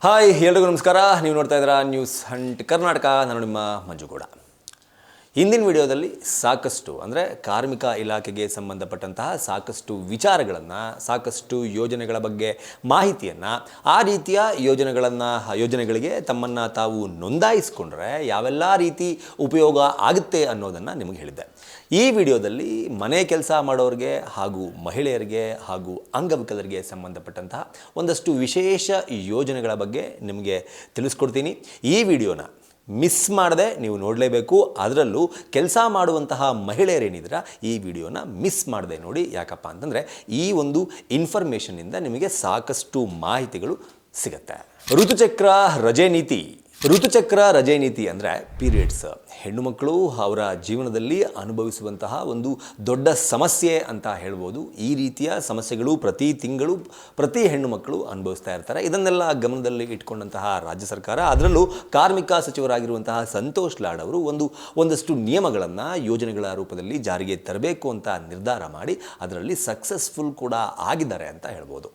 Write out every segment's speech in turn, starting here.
Hi ಎಲ್ರಿಗೂ ನಮಸ್ಕಾರ. ನೀವು ನೋಡ್ತಾ ಇದ್ದೀರಾ ನ್ಯೂಸ್ ಹಂಟ್ ಕರ್ನಾಟಕ. ನಾನು ನಿಮ್ಮ ಮಂಜುಗೌಡ. ಹಿಂದಿನ ವಿಡಿಯೋದಲ್ಲಿ ಸಾಕಷ್ಟು ಅಂದರೆ ಕಾರ್ಮಿಕ ಇಲಾಖೆಗೆ ಸಂಬಂಧಪಟ್ಟಂತಹ ಸಾಕಷ್ಟು ವಿಚಾರಗಳನ್ನು, ಸಾಕಷ್ಟು ಯೋಜನೆಗಳ ಬಗ್ಗೆ ಮಾಹಿತಿಯನ್ನು, ಆ ರೀತಿಯ ಯೋಜನೆಗಳಿಗೆ ತಮ್ಮನ್ನು ತಾವು ನೋಂದಾಯಿಸಿಕೊಂಡ್ರೆ ಯಾವೆಲ್ಲ ರೀತಿ ಉಪಯೋಗ ಆಗುತ್ತೆ ಅನ್ನೋದನ್ನು ನಿಮಗೆ ಹೇಳಿದ್ದೆ. ಈ ವಿಡಿಯೋದಲ್ಲಿ ಮನೆ ಕೆಲಸ ಮಾಡೋರಿಗೆ ಹಾಗೂ ಮಹಿಳೆಯರಿಗೆ ಹಾಗೂ ಅಂಗವಿಕಲರಿಗೆ ಸಂಬಂಧಪಟ್ಟಂತಹ ಒಂದಷ್ಟು ವಿಶೇಷ ಯೋಜನೆಗಳ ಬಗ್ಗೆ ನಿಮಗೆ ತಿಳಿಸ್ಕೊಡ್ತೀನಿ. ಈ ವಿಡಿಯೋನ ಮಿಸ್ ಮಾಡದೆ ನೀವು ನೋಡಲೇಬೇಕು. ಅದರಲ್ಲೂ ಕೆಲಸ ಮಾಡುವಂತಹ ಮಹಿಳೆಯರೇನಿದ್ದೀರಾ ಈ ವಿಡಿಯೋನ ಮಿಸ್ ಮಾಡದೆ ನೋಡಿ. ಯಾಕಪ್ಪ ಅಂತಂದರೆ ಈ ಒಂದು ಇನ್ಫಾರ್ಮೇಷನ್ನಿಂದ ನಿಮಗೆ ಸಾಕಷ್ಟು ಮಾಹಿತಿಗಳು ಸಿಗುತ್ತೆ. ಋತುಚಕ್ರ ರಜೆ ನೀತಿ ಅಂದರೆ ಪೀರಿಯಡ್ಸ್. ಹೆಣ್ಣು ಮಕ್ಕಳು ಅವರ ಜೀವನದಲ್ಲಿ ಅನುಭವಿಸುವಂತಹ ಒಂದು ದೊಡ್ಡ ಸಮಸ್ಯೆ ಅಂತ ಹೇಳ್ಬೋದು. ಈ ರೀತಿಯ ಸಮಸ್ಯೆಗಳು ಪ್ರತಿ ತಿಂಗಳು ಪ್ರತಿ ಹೆಣ್ಣು ಮಕ್ಕಳು ಅನುಭವಿಸ್ತಾ ಇರ್ತಾರೆ. ಇದನ್ನೆಲ್ಲ ಗಮನದಲ್ಲಿ ಇಟ್ಕೊಂಡಂತಹ ರಾಜ್ಯ ಸರ್ಕಾರ, ಅದರಲ್ಲೂ ಕಾರ್ಮಿಕ ಸಚಿವರಾಗಿರುವಂತಹ ಸಂತೋಷ್ ಲಾಡ್ ಅವರು ಒಂದಷ್ಟು ನಿಯಮಗಳನ್ನು ಯೋಜನೆಗಳ ರೂಪದಲ್ಲಿ ಜಾರಿಗೆ ತರಬೇಕು ಅಂತ ನಿರ್ಧಾರ ಮಾಡಿ ಅದರಲ್ಲಿ ಸಕ್ಸಸ್ಫುಲ್ ಕೂಡ ಆಗಿದ್ದಾರೆ ಅಂತ ಹೇಳ್ಬೋದು.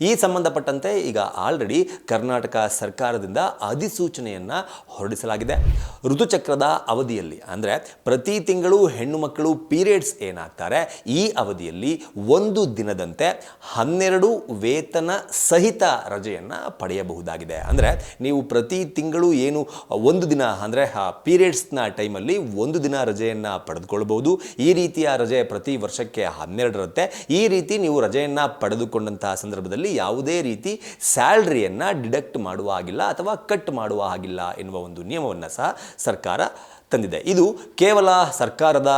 ಈ ಸಂಬಂಧಪಟ್ಟಂತೆ ಈಗ ಆಲ್ರೆಡಿ ಕರ್ನಾಟಕ ಸರ್ಕಾರದಿಂದ ಅಧಿಸೂಚನೆಯನ್ನು ಹೊರಡಿಸಲಾಗಿದೆ. ಋತುಚಕ್ರದ ಅವಧಿಯಲ್ಲಿ ಅಂದರೆ ಪ್ರತಿ ತಿಂಗಳು ಹೆಣ್ಣು ಮಕ್ಕಳು ಪೀರಿಯಡ್ಸ್ ಏನಾಗ್ತಾರೆ ಈ ಅವಧಿಯಲ್ಲಿ ಒಂದು ದಿನದಂತೆ 12 ವೇತನ ಸಹಿತ ರಜೆಯನ್ನು ಪಡೆಯಬಹುದಾಗಿದೆ. ಅಂದರೆ ನೀವು ಪ್ರತಿ ತಿಂಗಳು ಏನು ಒಂದು ದಿನ ಅಂದರೆ ಪೀರಿಯಡ್ಸ್ನ ಟೈಮಲ್ಲಿ ಒಂದು ದಿನ ರಜೆಯನ್ನು ಪಡೆದುಕೊಳ್ಬೋದು. ಈ ರೀತಿಯ ರಜೆ ಪ್ರತಿ ವರ್ಷಕ್ಕೆ 12 ಇರುತ್ತೆ. ಈ ರೀತಿ ನೀವು ರಜೆಯನ್ನು ಪಡೆದುಕೊಂಡಂತಹ ಸಂದರ್ಭದಲ್ಲಿ ಯಾವುದೇ ರೀತಿ ಸ್ಯಾಲ್ರಿಯನ್ನು ಡಿಡಕ್ಟ್ ಮಾಡುವ ಹಾಗಿಲ್ಲ ಅಥವಾ ಕಟ್ ಮಾಡುವ ಹಾಗಿಲ್ಲ ಎನ್ನುವ ಒಂದು ನಿಯಮವನ್ನು ಸಹ ಸರ್ಕಾರ ತಂದಿದೆ. ಇದು ಕೇವಲ ಸರ್ಕಾರದ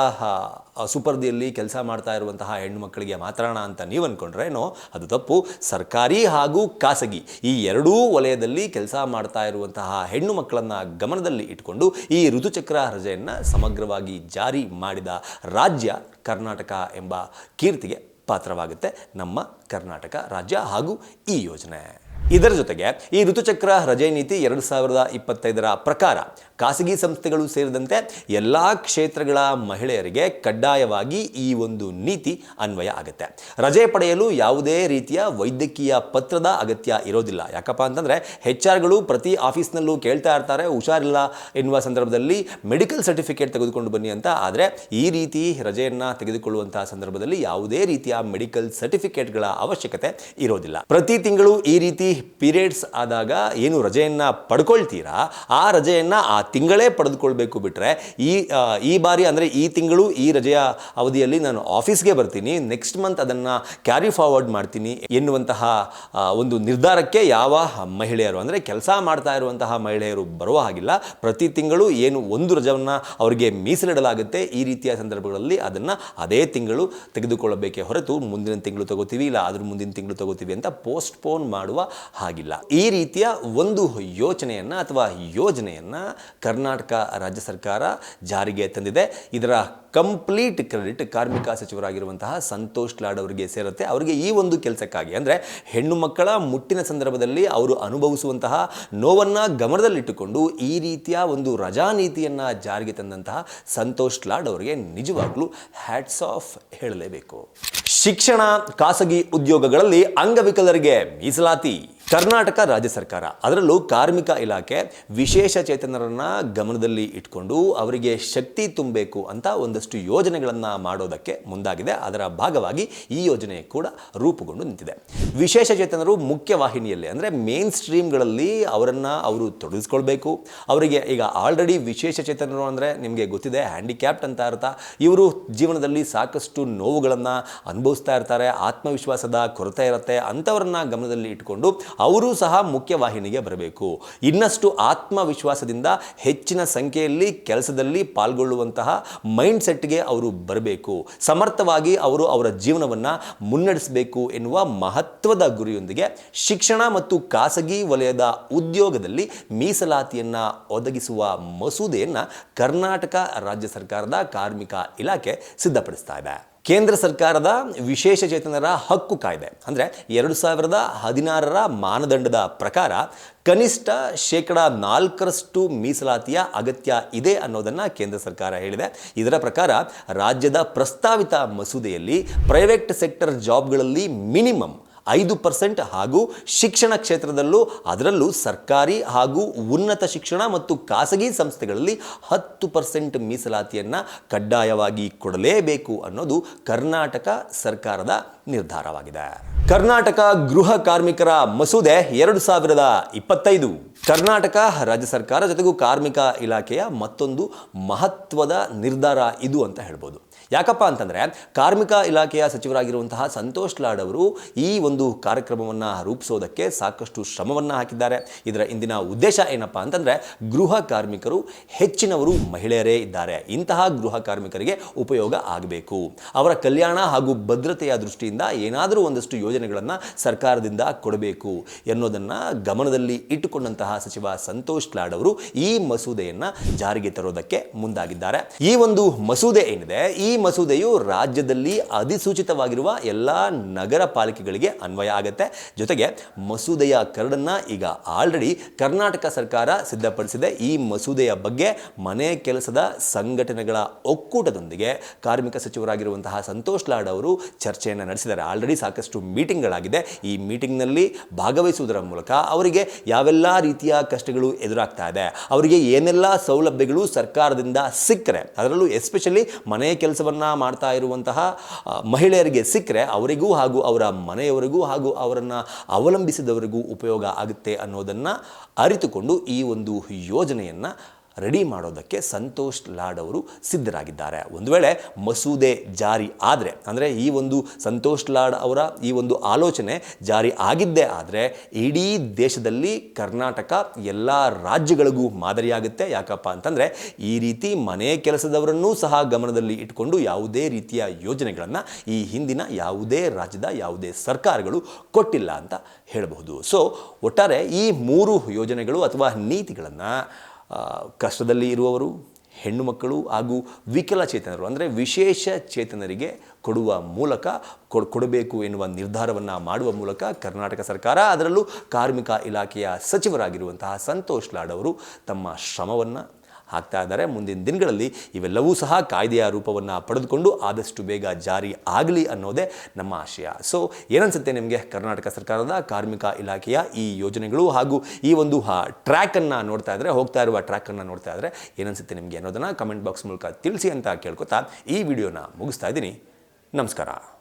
ಸುಪರ್ದಿಯಲ್ಲಿ ಕೆಲಸ ಮಾಡ್ತಾ ಇರುವಂತಹ ಹೆಣ್ಣು ಮಕ್ಕಳಿಗೆ ಮಾತ್ರ ಅಂತ ನೀವು ಅಂದ್ಕೊಂಡ್ರೇನೋ ಅದು ತಪ್ಪು. ಸರ್ಕಾರಿ ಹಾಗೂ ಖಾಸಗಿ ಈ ಎರಡೂ ವಲಯದಲ್ಲಿ ಕೆಲಸ ಮಾಡ್ತಾ ಇರುವಂತಹ ಹೆಣ್ಣು ಮಕ್ಕಳನ್ನು ಗಮನದಲ್ಲಿ ಇಟ್ಕೊಂಡು ಈ ಋತುಚಕ್ರ ರಜೆಯನ್ನು ಸಮಗ್ರವಾಗಿ ಜಾರಿ ಮಾಡಿದ ರಾಜ್ಯ ಕರ್ನಾಟಕ ಎಂಬ ಕೀರ್ತಿಗೆ ಪಾತ್ರವಾಗುತ್ತೆ ನಮ್ಮ ಕರ್ನಾಟಕ ರಾಜ್ಯ ಹಾಗೂ ಈ ಯೋಜನೆ. ಇದರ ಜೊತೆಗೆ ಈ ಋತುಚಕ್ರ ರಜೆ ನೀತಿ 2025 ಪ್ರಕಾರ ಖಾಸಗಿ ಸಂಸ್ಥೆಗಳು ಸೇರಿದಂತೆ ಎಲ್ಲ ಕ್ಷೇತ್ರಗಳ ಮಹಿಳೆಯರಿಗೆ ಕಡ್ಡಾಯವಾಗಿ ಈ ಒಂದು ನೀತಿ ಅನ್ವಯ ಆಗುತ್ತೆ. ರಜೆ ಪಡೆಯಲು ಯಾವುದೇ ರೀತಿಯ ವೈದ್ಯಕೀಯ ಪತ್ರದ ಅಗತ್ಯ ಇರೋದಿಲ್ಲ. ಯಾಕಪ್ಪ ಅಂತಂದರೆ HR ಪ್ರತಿ ಆಫೀಸ್ನಲ್ಲೂ ಕೇಳ್ತಾ ಇರ್ತಾರೆ, ಹುಷಾರಿಲ್ಲ ಎನ್ನುವ ಸಂದರ್ಭದಲ್ಲಿ ಮೆಡಿಕಲ್ ಸರ್ಟಿಫಿಕೇಟ್ ತೆಗೆದುಕೊಂಡು ಬನ್ನಿ ಅಂತ. ಆದರೆ ಈ ರೀತಿ ರಜೆಯನ್ನು ತೆಗೆದುಕೊಳ್ಳುವಂತಹ ಸಂದರ್ಭದಲ್ಲಿ ಯಾವುದೇ ರೀತಿಯ ಮೆಡಿಕಲ್ ಸರ್ಟಿಫಿಕೇಟ್ಗಳ ಅವಶ್ಯಕತೆ ಇರೋದಿಲ್ಲ. ಪ್ರತಿ ತಿಂಗಳು ಈ ರೀತಿ ಪೀರಿಯಡ್ಸ್ ಆದಾಗ ಏನು ರಜೆಯನ್ನು ಪಡ್ಕೊಳ್ತೀರಾ ಆ ರಜೆಯನ್ನು ಆ ತಿಂಗಳೇ ಪಡೆದುಕೊಳ್ಬೇಕು. ಬಿಟ್ಟರೆ ಈ ಬಾರಿ ಅಂದರೆ ಈ ತಿಂಗಳು ಈ ರಜೆಯ ಅವಧಿಯಲ್ಲಿ ನಾನು ಆಫೀಸ್ಗೆ ಬರ್ತೀನಿ, ನೆಕ್ಸ್ಟ್ ಮಂತ್ ಅದನ್ನು ಕ್ಯಾರಿ ಫಾರ್ವರ್ಡ್ ಮಾಡ್ತೀನಿ ಎನ್ನುವಂತಹ ಒಂದು ನಿರ್ಧಾರಕ್ಕೆ ಯಾವ ಮಹಿಳೆಯರು ಅಂದರೆ ಕೆಲಸ ಮಾಡ್ತಾ ಇರುವಂತಹ ಮಹಿಳೆಯರು ಬರುವ ಹಾಗಿಲ್ಲ. ಪ್ರತಿ ತಿಂಗಳು ಏನು ಒಂದು ರಜೆಯನ್ನು ಅವರಿಗೆ ಮೀಸಲಿಡಲಾಗುತ್ತೆ ಈ ರೀತಿಯ ಸಂದರ್ಭಗಳಲ್ಲಿ ಅದನ್ನು ಅದೇ ತಿಂಗಳು ತೆಗೆದುಕೊಳ್ಳಬೇಕೇ ಹೊರತು ಮುಂದಿನ ತಿಂಗಳು ತಗೋತೀವಿ ಇಲ್ಲ ಅದ್ರ ಮುಂದಿನ ತಿಂಗಳು ತಗೋತೀವಿ ಅಂತ ಪೋಸ್ಟ್ಪೋನ್ ಮಾಡುವ ಹಾಗಿಲ್ಲ. ಈ ರೀತಿಯ ಒಂದು ಯೋಚನೆಯನ್ನು ಅಥವಾ ಯೋಜನೆಯನ್ನು ಕರ್ನಾಟಕ ರಾಜ್ಯ ಸರ್ಕಾರ ಜಾರಿಗೆ ತಂದಿದೆ. ಇದರ ಕಂಪ್ಲೀಟ್ ಕ್ರೆಡಿಟ್ ಕಾರ್ಮಿಕ ಸಚಿವರಾಗಿರುವಂತಹ ಸಂತೋಷ್ ಲಾಡ್ ಅವರಿಗೆ ಸೇರುತ್ತೆ. ಅವರಿಗೆ ಈ ಒಂದು ಕೆಲಸಕ್ಕಾಗಿ ಅಂದರೆ ಹೆಣ್ಣು ಮಕ್ಕಳ ಮುಟ್ಟಿನ ಸಂದರ್ಭದಲ್ಲಿ ಅವರು ಅನುಭವಿಸುವಂತಹ ನೋವನ್ನು ಗಮನದಲ್ಲಿಟ್ಟುಕೊಂಡು ಈ ರೀತಿಯ ಒಂದು ರಜಾ ನೀತಿಯನ್ನು ಜಾರಿಗೆ ತಂದಂತಹ ಸಂತೋಷ್ ಲಾಡ್ ಅವರಿಗೆ ನಿಜವಾಗ್ಲೂ ಹ್ಯಾಟ್ಸ್ ಆಫ್ ಹೇಳಲೇಬೇಕು. ಶಿಕ್ಷಣ, ಖಾಸಗಿ ಉದ್ಯೋಗಗಳಲ್ಲಿ ಅಂಗವಿಕಲರಿಗೆ ಮೀಸಲಾತಿ. ಕರ್ನಾಟಕ ರಾಜ್ಯ ಸರ್ಕಾರ ಅದರಲ್ಲೂ ಕಾರ್ಮಿಕ ಇಲಾಖೆ ವಿಶೇಷ ಚೇತನರನ್ನು ಗಮನದಲ್ಲಿ ಇಟ್ಕೊಂಡು ಅವರಿಗೆ ಶಕ್ತಿ ತುಂಬಬೇಕು ಅಂತ ಒಂದಷ್ಟು ಯೋಜನೆಗಳನ್ನು ಮಾಡೋದಕ್ಕೆ ಮುಂದಾಗಿದೆ. ಅದರ ಭಾಗವಾಗಿ ಈ ಯೋಜನೆ ಕೂಡ ರೂಪುಗೊಂಡು ನಿಂತಿದೆ. ವಿಶೇಷ ಚೇತನರು ಮುಖ್ಯವಾಹಿನಿಯಲ್ಲಿ ಅಂದರೆ ಮೇನ್ ಸ್ಟ್ರೀಮ್ಗಳಲ್ಲಿ ಅವರು ತೊಡಗಿಸ್ಕೊಳ್ಬೇಕು. ಅವರಿಗೆ ಈಗ ಆಲ್ರೆಡಿ ವಿಶೇಷ ಚೇತನರು ಅಂದರೆ ನಿಮಗೆ ಗೊತ್ತಿದೆ ಹ್ಯಾಂಡಿಕ್ಯಾಪ್ಟ್ ಅಂತ ಅರ್ಥ. ಇವರು ಜೀವನದಲ್ಲಿ ಸಾಕಷ್ಟು ನೋವುಗಳನ್ನು ಅನುಭವಿಸ್ತಾ ಇರ್ತಾರೆ, ಆತ್ಮವಿಶ್ವಾಸದ ಕೊರತೆ ಇರುತ್ತೆ. ಅಂಥವ್ರನ್ನ ಗಮನದಲ್ಲಿ ಇಟ್ಕೊಂಡು ಅವರು ಸಹ ಮುಖ್ಯವಾಹಿನಿಗೆ ಬರಬೇಕು. ಇನ್ನಷ್ಟು ಆತ್ಮವಿಶ್ವಾಸದಿಂದ ಹೆಚ್ಚಿನ ಸಂಖ್ಯೆಯಲ್ಲಿ ಕೆಲಸದಲ್ಲಿ ಪಾಲ್ಗೊಳ್ಳುವಂತಹ ಮೈಂಡ್ ಸೆಟ್ಗೆ ಅವರು ಬರಬೇಕು. ಸಮರ್ಥವಾಗಿ ಅವರ ಜೀವನವನ್ನು ಮುನ್ನಡೆಸಬೇಕು ಎನ್ನುವ ಮಹತ್ವದ ಗುರಿಯೊಂದಿಗೆ ಶಿಕ್ಷಣ ಮತ್ತು ಖಾಸಗಿ ವಲಯದ ಉದ್ಯೋಗದಲ್ಲಿ ಮೀಸಲಾತಿಯನ್ನು ಒದಗಿಸುವ ಮಸೂದೆಯನ್ನು ಕರ್ನಾಟಕ ರಾಜ್ಯ ಸರ್ಕಾರದ ಕಾರ್ಮಿಕ ಇಲಾಖೆ ಸಿದ್ಧಪಡಿಸ್ತಾ ಇದೆ. ಕೇಂದ್ರ ಸರ್ಕಾರದ ವಿಶೇಷ ಚೇತನರ ಹಕ್ಕು ಕಾಯ್ದೆ ಅಂದರೆ 2016 ಮಾನದಂಡದ ಪ್ರಕಾರ ಕನಿಷ್ಠ 4% ಮೀಸಲಾತಿಯ ಅಗತ್ಯ ಇದೆ ಅನ್ನೋದನ್ನು ಕೇಂದ್ರ ಸರ್ಕಾರ ಹೇಳಿದೆ. ಇದರ ಪ್ರಕಾರ ರಾಜ್ಯದ ಪ್ರಸ್ತಾವಿತ ಮಸೂದೆಯಲ್ಲಿ ಪ್ರೈವೇಟ್ ಸೆಕ್ಟರ್ ಜಾಬ್ಗಳಲ್ಲಿ ಮಿನಿಮಮ್ 5% ಹಾಗೂ ಶಿಕ್ಷಣ ಕ್ಷೇತ್ರದಲ್ಲೂ ಅದರಲ್ಲೂ ಸರ್ಕಾರಿ ಹಾಗೂ ಉನ್ನತ ಶಿಕ್ಷಣ ಮತ್ತು ಖಾಸಗಿ ಸಂಸ್ಥೆಗಳಲ್ಲಿ 10% ಮೀಸಲಾತಿಯನ್ನು ಕಡ್ಡಾಯವಾಗಿ ಕೊಡಲೇಬೇಕು ಅನ್ನೋದು ಕರ್ನಾಟಕ ಸರ್ಕಾರದ ನಿರ್ಧಾರವಾಗಿದೆ. ಕರ್ನಾಟಕ ಗೃಹ ಕಾರ್ಮಿಕರ ಮಸೂದೆ 2025 ಕರ್ನಾಟಕ ರಾಜ್ಯ ಸರ್ಕಾರ ಜೊತೆಗೂ ಕಾರ್ಮಿಕ ಇಲಾಖೆಯ ಮತ್ತೊಂದು ಮಹತ್ವದ ನಿರ್ಧಾರ ಇದು ಅಂತ ಹೇಳ್ಬೋದು. ಯಾಕಪ್ಪ ಅಂತಂದರೆ ಕಾರ್ಮಿಕ ಇಲಾಖೆಯ ಸಚಿವರಾಗಿರುವಂತಹ ಸಂತೋಷ್ ಲಾಡ್ ಅವರು ಈ ಒಂದು ಕಾರ್ಯಕ್ರಮವನ್ನು ರೂಪಿಸೋದಕ್ಕೆ ಸಾಕಷ್ಟು ಶ್ರಮವನ್ನು ಹಾಕಿದ್ದಾರೆ. ಇದರ ಇಂದಿನ ಉದ್ದೇಶ ಏನಪ್ಪ ಅಂತಂದರೆ ಗೃಹ ಕಾರ್ಮಿಕರು ಹೆಚ್ಚಿನವರು ಮಹಿಳೆಯರೇ ಇದ್ದಾರೆ. ಇಂತಹ ಗೃಹ ಕಾರ್ಮಿಕರಿಗೆ ಉಪಯೋಗ ಆಗಬೇಕು, ಅವರ ಕಲ್ಯಾಣ ಹಾಗೂ ಭದ್ರತೆಯ ದೃಷ್ಟಿಯಿಂದ ಏನಾದರೂ ಒಂದಷ್ಟು ಯೋಜನೆಗಳನ್ನು ಸರ್ಕಾರದಿಂದ ಕೊಡಬೇಕು ಎನ್ನುವುದನ್ನು ಗಮನದಲ್ಲಿ ಇಟ್ಟುಕೊಂಡಂತಹ ಸಚಿವ ಸಂತೋಷ್ ಲಾಡ್ ಅವರು ಈ ಮಸೂದೆಯನ್ನು ಜಾರಿಗೆ ತರೋದಕ್ಕೆ ಮುಂದಾಗಿದ್ದಾರೆ. ಈ ಒಂದು ಮಸೂದೆ ಏನಿದೆ, ಈ ಮಸೂದೆಯು ರಾಜ್ಯದಲ್ಲಿ ಅಧಿಸೂಚಿತವಾಗಿರುವ ಎಲ್ಲ ನಗರ ಪಾಲಿಕೆಗಳಿಗೆ ಅನ್ವಯ ಆಗುತ್ತೆ. ಜೊತೆಗೆ ಮಸೂದೆಯ ಕರಡನ್ನು ಈಗ ಆಲ್ರೆಡಿ ಕರ್ನಾಟಕ ಸರ್ಕಾರ ಸಿದ್ಧಪಡಿಸಿದೆ. ಈ ಮಸೂದೆಯ ಬಗ್ಗೆ ಮನೆ ಕೆಲಸದ ಸಂಘಟನೆಗಳ ಒಕ್ಕೂಟದೊಂದಿಗೆ ಕಾರ್ಮಿಕ ಸಚಿವರಾಗಿರುವಂತಹ ಸಂತೋಷ್ ಲಾಡ್ ಅವರು ಚರ್ಚೆಯನ್ನು ನಡೆಸಿದ್ದಾರೆ. ಆಲ್ರೆಡಿ ಸಾಕಷ್ಟು ಮೀಟಿಂಗ್ಗಳಾಗಿದೆ. ಈ ಮೀಟಿಂಗ್ನಲ್ಲಿ ಭಾಗವಹಿಸುವುದರ ಮೂಲಕ ಅವರಿಗೆ ಯಾವೆಲ್ಲ ರೀತಿಯ ಕಷ್ಟಗಳು ಎದುರಾಗ್ತಾ ಇದೆ, ಅವರಿಗೆ ಏನೆಲ್ಲ ಸೌಲಭ್ಯಗಳು ಸರ್ಕಾರದಿಂದ ಸಿಕ್ಕರೆ, ಅದರಲ್ಲೂ ಎಸ್ಪೆಷಲಿ ಮನೆ ಕೆಲಸವನ್ನು ಮಾಡ್ತಾ ಇರುವಂತಹ ಮಹಿಳೆಯರಿಗೆ ಸಿಕ್ಕರೆ ಅವರಿಗೂ ಹಾಗೂ ಅವರ ಮನೆಯವರಿಗೂ ಹಾಗೂ ಅವರನ್ನು ಅವಲಂಬಿಸಿದವರಿಗೂ ಉಪಯೋಗ ಆಗುತ್ತೆ ಅನ್ನೋದನ್ನು ಅರಿತುಕೊಂಡು ಈ ಒಂದು ಯೋಜನೆಯನ್ನು ರೆಡಿ ಮಾಡೋದಕ್ಕೆ ಸಂತೋಷ್ ಲಾಡ್ ಅವರು ಸಿದ್ಧರಾಗಿದ್ದಾರೆ. ಒಂದು ವೇಳೆ ಮಸೂದೆ ಜಾರಿ ಆದರೆ, ಅಂದರೆ ಈ ಒಂದು ಸಂತೋಷ್ ಲಾಡ್ ಅವರ ಈ ಒಂದು ಆಲೋಚನೆ ಜಾರಿ ಆಗಿದ್ದೇ ಆದರೆ ಇಡೀ ದೇಶದಲ್ಲಿ ಕರ್ನಾಟಕ ಎಲ್ಲ ರಾಜ್ಯಗಳಿಗೂ ಮಾದರಿಯಾಗುತ್ತೆ. ಯಾಕಪ್ಪ ಅಂತಂದರೆ ಈ ರೀತಿ ಮನೆ ಕೆಲಸದವರನ್ನೂ ಸಹ ಗಮನದಲ್ಲಿ ಇಟ್ಕೊಂಡು ಯಾವುದೇ ರೀತಿಯ ಯೋಜನೆಗಳನ್ನು ಈ ಹಿಂದಿನ ಯಾವುದೇ ರಾಜ್ಯದ ಯಾವುದೇ ಸರ್ಕಾರಗಳು ಕೊಟ್ಟಿಲ್ಲ ಅಂತ ಹೇಳಬಹುದು. ಸೊ ಒಟ್ಟಾರೆ ಈ 3 ಯೋಜನೆಗಳು ಅಥವಾ ನೀತಿಗಳನ್ನು ಕಷ್ಟದಲ್ಲಿ ಇರುವವರು, ಹೆಣ್ಣು ಮಕ್ಕಳು ಹಾಗೂ ವಿಕಲಚೇತನರು ಅಂದರೆ ವಿಶೇಷ ಚೇತನರಿಗೆ ಕೊಡುವ ಮೂಲಕ ಕೊಡಬೇಕು ಎನ್ನುವ ನಿರ್ಧಾರವನ್ನು ಮಾಡುವ ಮೂಲಕ ಕರ್ನಾಟಕ ಸರ್ಕಾರ, ಅದರಲ್ಲೂ ಕಾರ್ಮಿಕ ಇಲಾಖೆಯ ಸಚಿವರಾಗಿರುವಂತಹ ಸಂತೋಷ್ ಲಾಡ್ ಅವರು ತಮ್ಮ ಶ್ರಮವನ್ನು ಹಾಕ್ತಾ ಇದ್ದಾರೆ. ಮುಂದಿನ ದಿನಗಳಲ್ಲಿ ಇವೆಲ್ಲವೂ ಸಹ ಕಾಯ್ದೆಯ ರೂಪವನ್ನು ಪಡೆದುಕೊಂಡು ಆದಷ್ಟು ಬೇಗ ಜಾರಿ ಆಗಲಿ ಅನ್ನೋದೇ ನಮ್ಮ ಆಶಯ. ಸೊ ಏನನ್ಸುತ್ತೆ ನಿಮಗೆ ಕರ್ನಾಟಕ ಸರ್ಕಾರದ ಕಾರ್ಮಿಕ ಇಲಾಖೆಯ ಈ ಯೋಜನೆಗಳು ಹಾಗೂ ಈ ಒಂದು ಟ್ರ್ಯಾಕನ್ನು ನೋಡ್ತಾ ಇದ್ದರೆ, ಹೋಗ್ತಾ ಇರುವ ಟ್ರ್ಯಾಕನ್ನು ನೋಡ್ತಾ ಇದ್ದರೆ ಏನನ್ಸುತ್ತೆ ನಿಮಗೆ ಅನ್ನೋದನ್ನು ಕಮೆಂಟ್ ಬಾಕ್ಸ್ ಮೂಲಕ ತಿಳಿಸಿ ಅಂತ ಕೇಳ್ಕೊತಾ ಈ ವಿಡಿಯೋನ ಮುಗಿಸ್ತಾ ಇದ್ದೀನಿ. ನಮಸ್ಕಾರ.